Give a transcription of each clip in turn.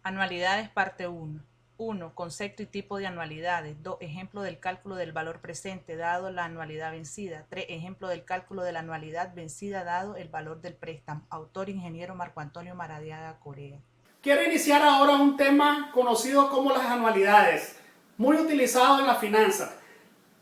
Anualidades, parte 1. 1. Concepto y tipo de anualidades. 2. Ejemplo del cálculo del valor presente dado la anualidad vencida. 3. Ejemplo del cálculo de la anualidad vencida dado el valor del préstamo. Autor: Ingeniero Marco Antonio Maradiaga Corea. Quiero iniciar ahora un tema conocido como las anualidades, muy utilizado en la finanza.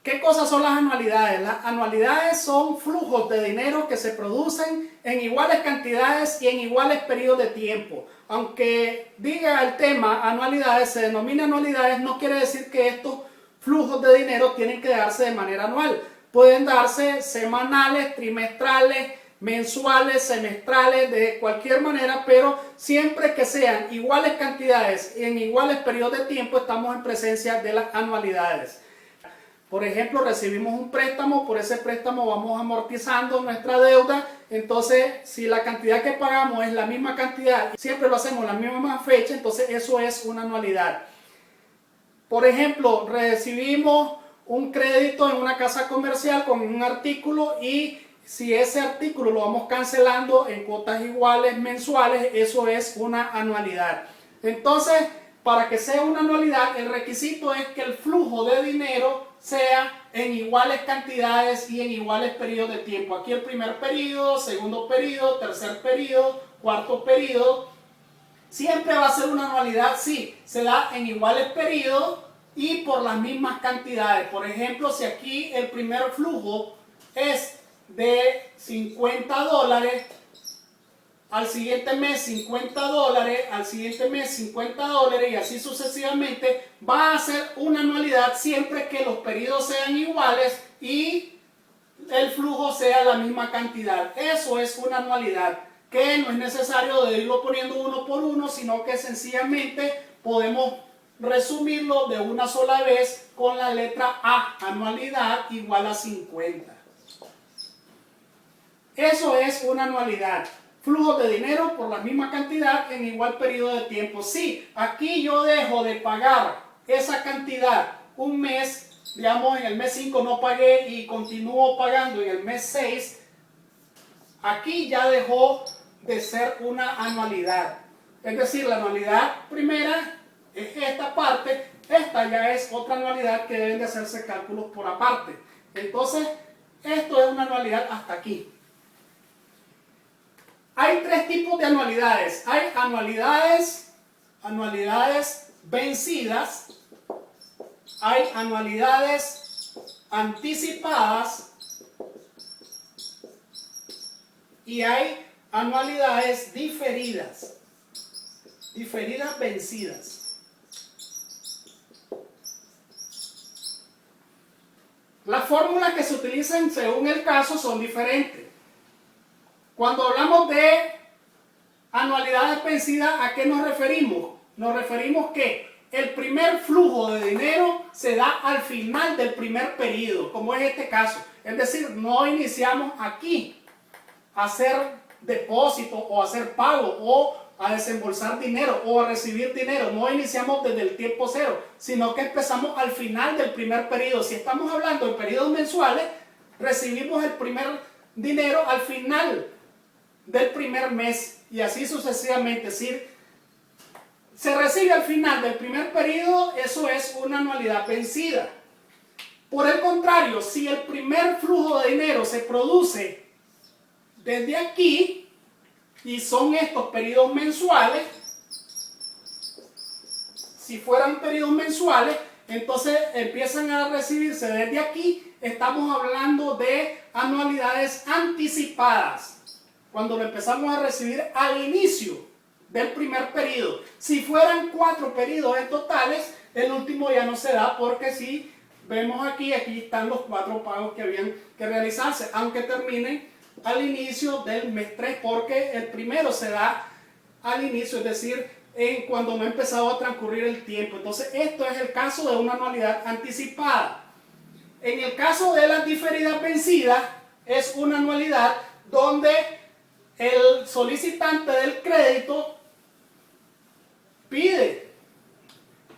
¿Qué cosas son las anualidades? Las anualidades son flujos de dinero que se producen en iguales cantidades y en iguales periodos de tiempo. Aunque diga el tema anualidades, se denomina anualidades, no quiere decir que estos flujos de dinero tienen que darse de manera anual. Pueden darse semanales, trimestrales, mensuales, semestrales, de cualquier manera, pero siempre que sean iguales cantidades y en iguales periodos de tiempo, estamos en presencia de las anualidades. Por ejemplo, recibimos un préstamo, por ese préstamo vamos amortizando nuestra deuda, entonces si la cantidad que pagamos es la misma cantidad, siempre lo hacemos en la misma fecha, entonces eso es una anualidad. Por ejemplo, recibimos un crédito en una casa comercial con un artículo y si ese artículo lo vamos cancelando en cuotas iguales mensuales, eso es una anualidad. Entonces, para que sea una anualidad, el requisito es que el flujo de dinero sea en iguales cantidades y en iguales periodos de tiempo. Aquí el primer periodo, segundo periodo, tercer periodo, cuarto periodo. Siempre va a ser una anualidad si se da en iguales periodos y por las mismas cantidades. Por ejemplo, si aquí el primer flujo es de $50, al siguiente mes $50, al siguiente mes $50 y así sucesivamente, va a ser una anualidad siempre que los periodos sean iguales y el flujo sea la misma cantidad. Eso es una anualidad, que no es necesario de irlo poniendo uno por uno, sino que sencillamente podemos resumirlo de una sola vez con la letra A, anualidad igual a 50. Eso es una anualidad. Flujo de dinero por la misma cantidad en igual periodo de tiempo. Si aquí yo dejo de pagar esa cantidad un mes, digamos en el mes 5 no pagué y continúo pagando en el mes 6, aquí ya dejó de ser una anualidad. Es decir, la anualidad primera es esta parte, esta ya es otra anualidad que deben de hacerse cálculos por aparte. Entonces, esto es una anualidad hasta aquí. Hay tres tipos de anualidades. Hay anualidades vencidas, hay anualidades anticipadas y hay anualidades diferidas vencidas. Las fórmulas que se utilizan según el caso son diferentes. Cuando hablamos de anualidades vencidas, ¿a qué nos referimos? Nos referimos que el primer flujo de dinero se da al final del primer periodo, como es este caso. Es decir, no iniciamos aquí a hacer depósito o a hacer pago o a desembolsar dinero o a recibir dinero. No iniciamos desde el tiempo cero, sino que empezamos al final del primer periodo. Si estamos hablando de periodos mensuales, recibimos el primer dinero al final del primer mes y así sucesivamente. Si se recibe al final del primer periodo, eso es una anualidad vencida. Por el contrario, si el primer flujo de dinero se produce desde aquí y son estos periodos mensuales, si fueran periodos mensuales, entonces empiezan a recibirse desde aquí, estamos hablando de anualidades anticipadas. Cuando lo empezamos a recibir al inicio del primer periodo. Si fueran 4 periodos en totales, el último ya no se da porque si vemos aquí están los 4 pagos que habían que realizarse, aunque terminen al inicio del mes 3, porque el primero se da al inicio, es decir, cuando no ha empezado a transcurrir el tiempo. Entonces, esto es el caso de una anualidad anticipada. En el caso de las diferidas vencidas, es una anualidad donde el solicitante del crédito pide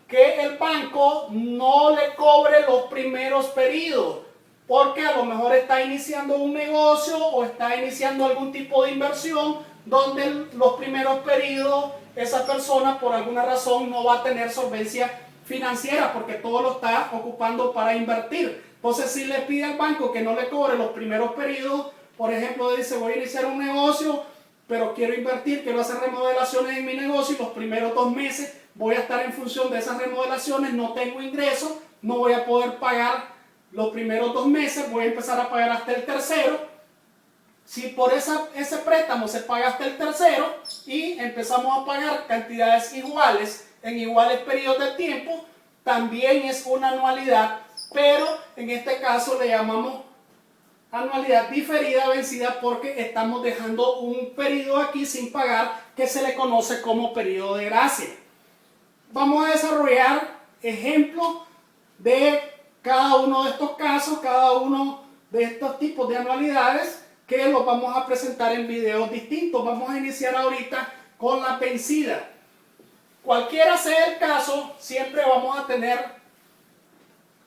que el banco no le cobre los primeros periodos, porque a lo mejor está iniciando un negocio o está iniciando algún tipo de inversión donde los primeros periodos esa persona por alguna razón no va a tener solvencia financiera porque todo lo está ocupando para invertir. Entonces, si le pide al banco que no le cobre los primeros periodos, por ejemplo, dice voy a iniciar un negocio, pero quiero invertir, quiero hacer remodelaciones en mi negocio y los primeros 2 meses voy a estar en función de esas remodelaciones, no tengo ingresos, no voy a poder pagar los primeros 2 meses, voy a empezar a pagar hasta el tercero. Si por ese préstamo se paga hasta el tercero y empezamos a pagar cantidades iguales en iguales periodos de tiempo, también es una anualidad, pero en este caso le llamamos anualidad diferida vencida porque estamos dejando un periodo aquí sin pagar que se le conoce como periodo de gracia. Vamos a desarrollar ejemplos de cada uno de estos casos, cada uno de estos tipos de anualidades que los vamos a presentar en videos distintos. Vamos a iniciar ahorita con la vencida. Cualquiera sea el caso, siempre vamos a tener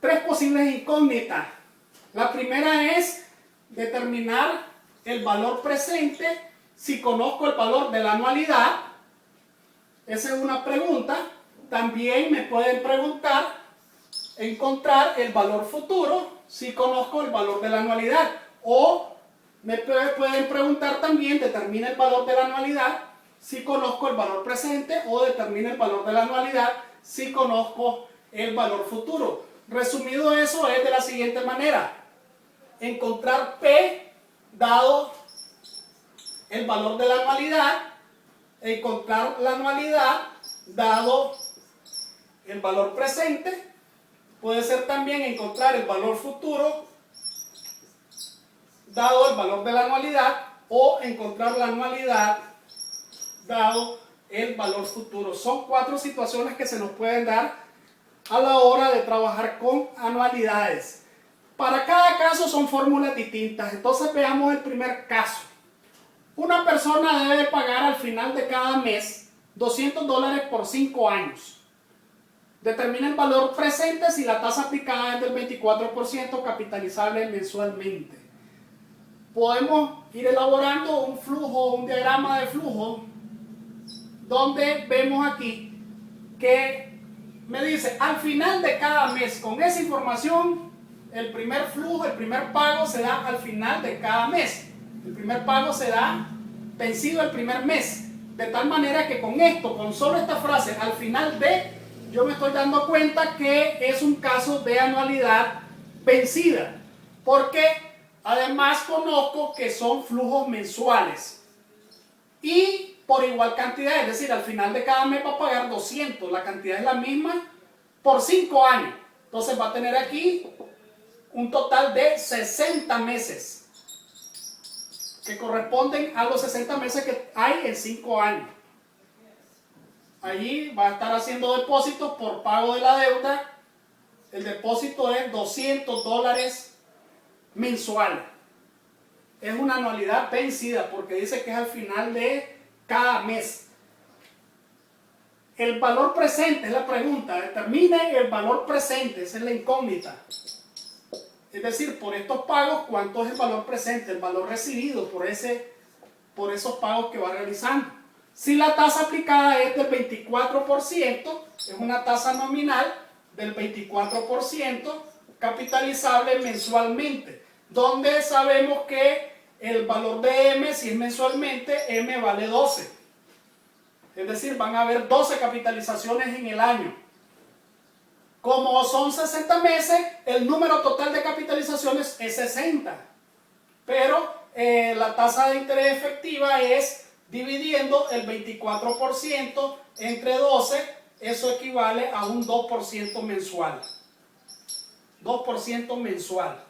3 posibles incógnitas. La primera es determinar el valor presente si conozco el valor de la anualidad. Esa es una pregunta. También me pueden preguntar encontrar el valor futuro si conozco el valor de la anualidad. O me pueden preguntar también determina el valor de la anualidad si conozco el valor presente o determina el valor de la anualidad si conozco el valor futuro. Resumido eso es de la siguiente manera. Encontrar P dado el valor de la anualidad, encontrar la anualidad dado el valor presente, puede ser también encontrar el valor futuro dado el valor de la anualidad o encontrar la anualidad dado el valor futuro. Son 4 situaciones que se nos pueden dar a la hora de trabajar con anualidades. Para cada caso son fórmulas distintas. Entonces veamos el primer caso. Una persona debe pagar al final de cada mes $200 por 5 años. Determina el valor presente si la tasa aplicada es del 24% capitalizable mensualmente. Podemos ir elaborando un flujo, un diagrama de flujo, donde vemos aquí que me dice al final de cada mes, con esa información, el primer flujo, el primer pago se da al final de cada mes. El primer pago se da vencido el primer mes. De tal manera que con esto, con solo esta frase, al final de, yo me estoy dando cuenta que es un caso de anualidad vencida. Porque además conozco que son flujos mensuales. Y por igual cantidad, es decir, al final de cada mes va a pagar 200. La cantidad es la misma por 5 años. Entonces va a tener aquí un total de 60 meses. Que corresponden a los 60 meses que hay en 5 años. Allí va a estar haciendo depósitos por pago de la deuda. El depósito es $200 mensual. Es una anualidad vencida porque dice que es al final de cada mes. El valor presente es la pregunta. Determine el valor presente. Esa es la incógnita. Es decir, por estos pagos, ¿cuánto es el valor presente? El valor recibido por esos pagos que va realizando. Si la tasa aplicada es del 24%, es una tasa nominal del 24% capitalizable mensualmente, donde sabemos que el valor de M, si es mensualmente, M vale 12. Es decir, van a haber 12 capitalizaciones en el año. Como son 60 meses, el número total de capitalizaciones es 60. Pero la tasa de interés efectiva es dividiendo el 24% entre 12. Eso equivale a un 2% mensual. 2% mensual.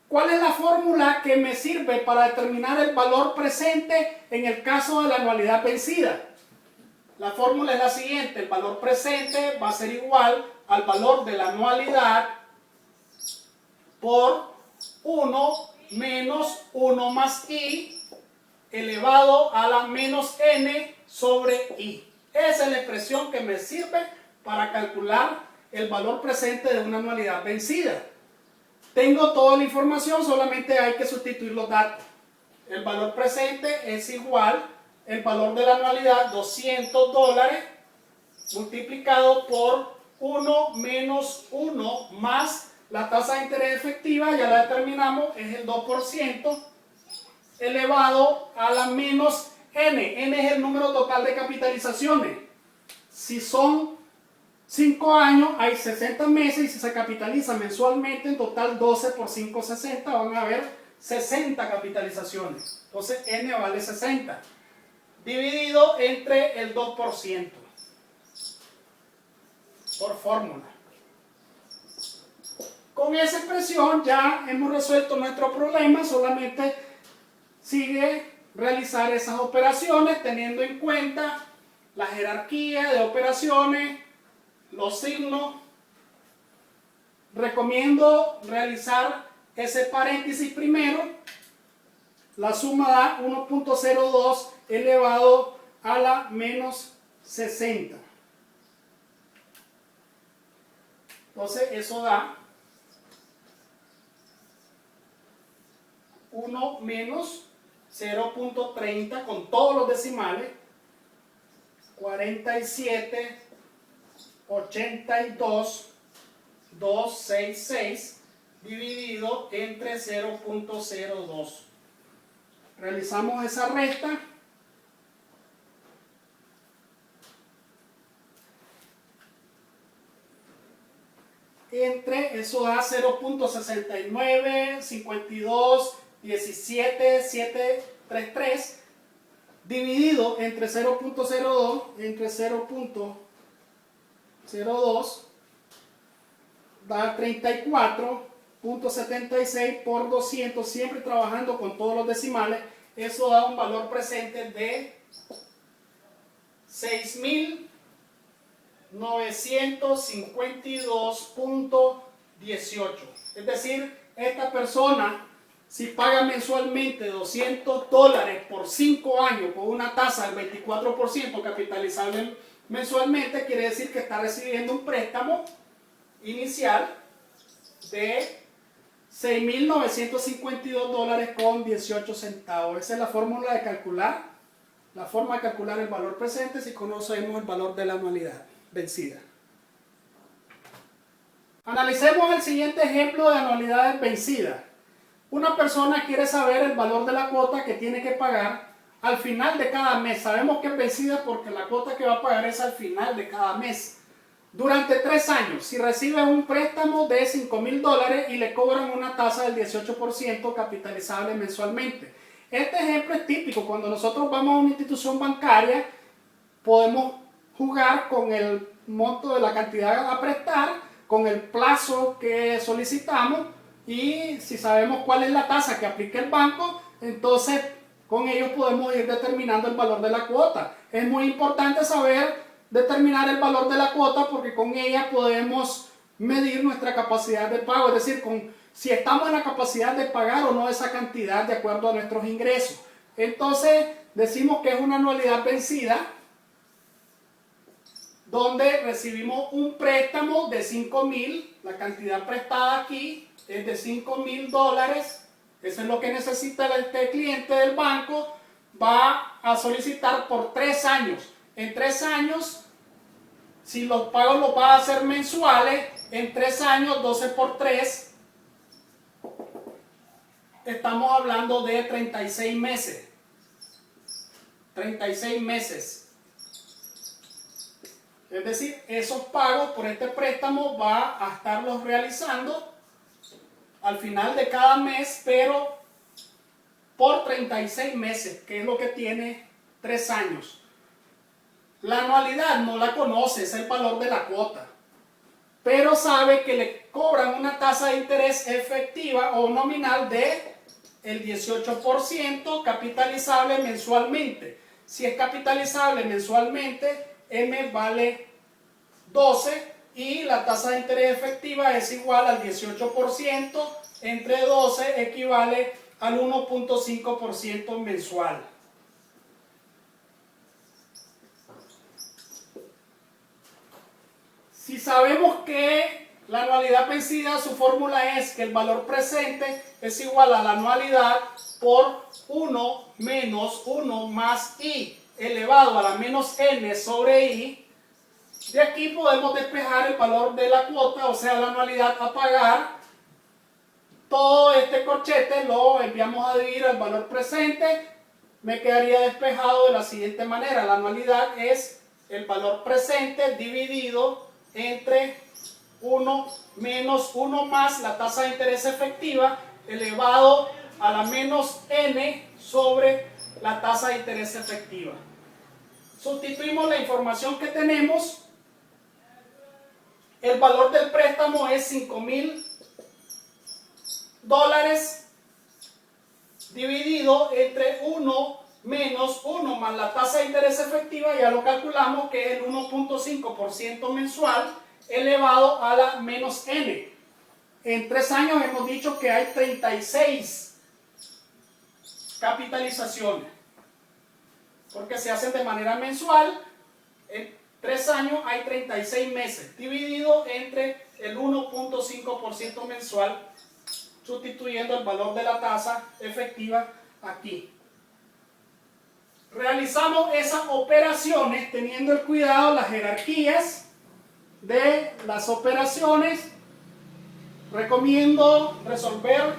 ¿Cuál es la fórmula que me sirve para determinar el valor presente en el caso de la anualidad vencida? La fórmula es la siguiente: el valor presente va a ser igual al valor de la anualidad por 1 menos 1 más i elevado a la menos n sobre i. Esa es la expresión que me sirve para calcular el valor presente de una anualidad vencida. Tengo toda la información, solamente hay que sustituir los datos. el valor presente es igual, el valor de la anualidad, $200, multiplicado por 1 menos 1 más la tasa de interés efectiva, ya la determinamos, es el 2%, elevado a la menos n. N es el número total de capitalizaciones. Si son 5 años, hay 60 meses y si se capitaliza mensualmente, en total 12 por 5, 60, van a haber 60 capitalizaciones. Entonces n vale 60, dividido entre el 2%, por fórmula. Con esa expresión ya hemos resuelto nuestro problema, solamente sigue realizar esas operaciones teniendo en cuenta la jerarquía de operaciones, los signos. Recomiendo realizar ese paréntesis primero. La suma da 1.02 elevado a la menos 60. Entonces eso da 1 menos 0.30 con todos los decimales, 47.82.266 dividido entre 0.02. Realizamos esa resta. Entre, eso da 0.69, 52, 17, 733, dividido entre 0.02, entre 0.02, da 34.76 por 200, siempre trabajando con todos los decimales. Eso da un valor presente de 6.952.18. Es decir, esta persona, si paga mensualmente $200 por 5 años con una tasa del 24% capitalizable mensualmente, quiere decir que está recibiendo un préstamo inicial de $6.952 con 18 centavos. Esa es la fórmula de calcular, la forma de calcular el valor presente si conocemos el valor de la anualidad vencida. Analicemos el siguiente ejemplo de anualidades vencidas. Una persona quiere saber el valor de la cuota que tiene que pagar al final de cada mes. Sabemos que es vencida porque la cuota que va a pagar es al final de cada mes. Durante 3 años, si recibe un préstamo de $5.000 y le cobran una tasa del 18% capitalizable mensualmente. Este ejemplo es típico. Cuando nosotros vamos a una institución bancaria, podemos jugar con el monto de la cantidad a prestar, con el plazo que solicitamos, y si sabemos cuál es la tasa que aplica el banco, entonces con ellos podemos ir determinando el valor de la cuota. Es muy importante saber determinar el valor de la cuota porque con ella podemos medir nuestra capacidad de pago, es decir, si estamos en la capacidad de pagar o no esa cantidad de acuerdo a nuestros ingresos. Entonces decimos que es una anualidad vencida donde recibimos un préstamo de $5.000, la cantidad prestada aquí es de $5.000, eso es lo que necesita este cliente del banco, va a solicitar por 3 años. En 3 años, si los pagos los va a hacer mensuales, en 3 años, 12 por 3, estamos hablando de 36 meses. 36 meses. Es decir, esos pagos por este préstamo va a estarlos realizando al final de cada mes, pero por 36 meses, que es lo que tiene 3 años. La anualidad no la conoce, es el valor de la cuota, pero sabe que le cobran una tasa de interés efectiva o nominal de el 18% capitalizable mensualmente. Si es capitalizable mensualmente, M vale 12 y la tasa de interés efectiva es igual al 18% entre 12 equivale al 1.5% mensual. Si sabemos que La anualidad vencida, su fórmula es que el valor presente es igual a la anualidad por 1 menos 1 más i elevado a la menos n sobre i. De aquí podemos despejar el valor de la cuota, o sea, la anualidad a pagar. Todo este corchete lo enviamos a dividir al valor presente. Me quedaría despejado de la siguiente manera. La anualidad es el valor presente dividido entre 1 menos 1 más la tasa de interés efectiva elevado a la menos n sobre la tasa de interés efectiva. Sustituimos la información que tenemos. El valor del préstamo es $5,000 dividido entre 1 menos 1 más la tasa de interés efectiva, ya lo calculamos que es el 1.5% mensual elevado a la menos n. En 3 años hemos dicho que hay 36 capitalizaciones, porque se hacen de manera mensual. En 3 años hay 36 meses, dividido entre el 1.5% mensual, sustituyendo el valor de la tasa efectiva aquí. Realizamos esas operaciones teniendo el cuidado, las jerarquías de las operaciones. Recomiendo resolver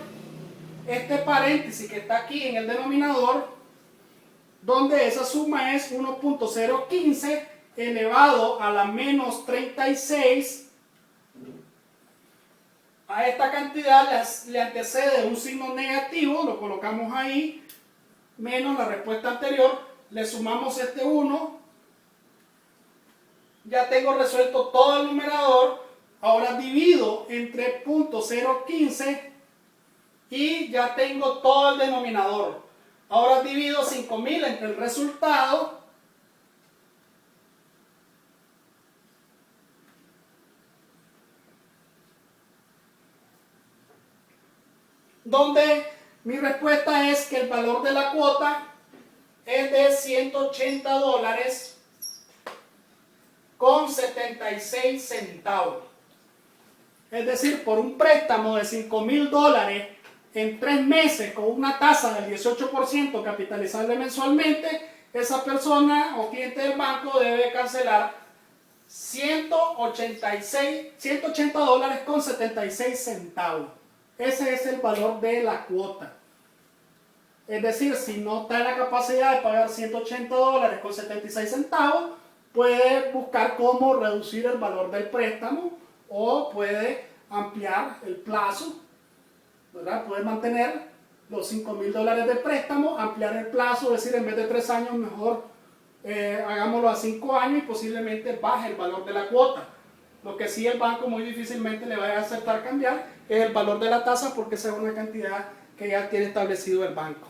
este paréntesis que está aquí en el denominador, donde esa suma es 1.015 elevado a la menos 36. A esta cantidad le antecede un signo negativo, lo colocamos ahí, menos la respuesta anterior, le sumamos este 1. Ya tengo resuelto todo el numerador. Ahora divido entre 0.015 y ya tengo todo el denominador. Ahora divido 5,000 entre el resultado. Donde mi respuesta es que el valor de la cuota es de $180 con 76 centavos. Es decir, por un préstamo de $5,000 en 3 meses con una tasa del 18% capitalizable mensualmente, esa persona o cliente del banco debe cancelar $180 con 76 centavos. Ese es el valor de la cuota. Es decir, si no está en la capacidad de pagar $180 con 76 centavos, puede buscar cómo reducir el valor del préstamo o puede ampliar el plazo, ¿verdad? Puede mantener los $5,000 de préstamo, ampliar el plazo, es decir, en vez de 3 años, mejor hagámoslo a 5 años y posiblemente baje el valor de la cuota. Lo que sí el banco muy difícilmente le va a aceptar cambiar es el valor de la tasa, porque esa es una cantidad que ya tiene establecido el banco.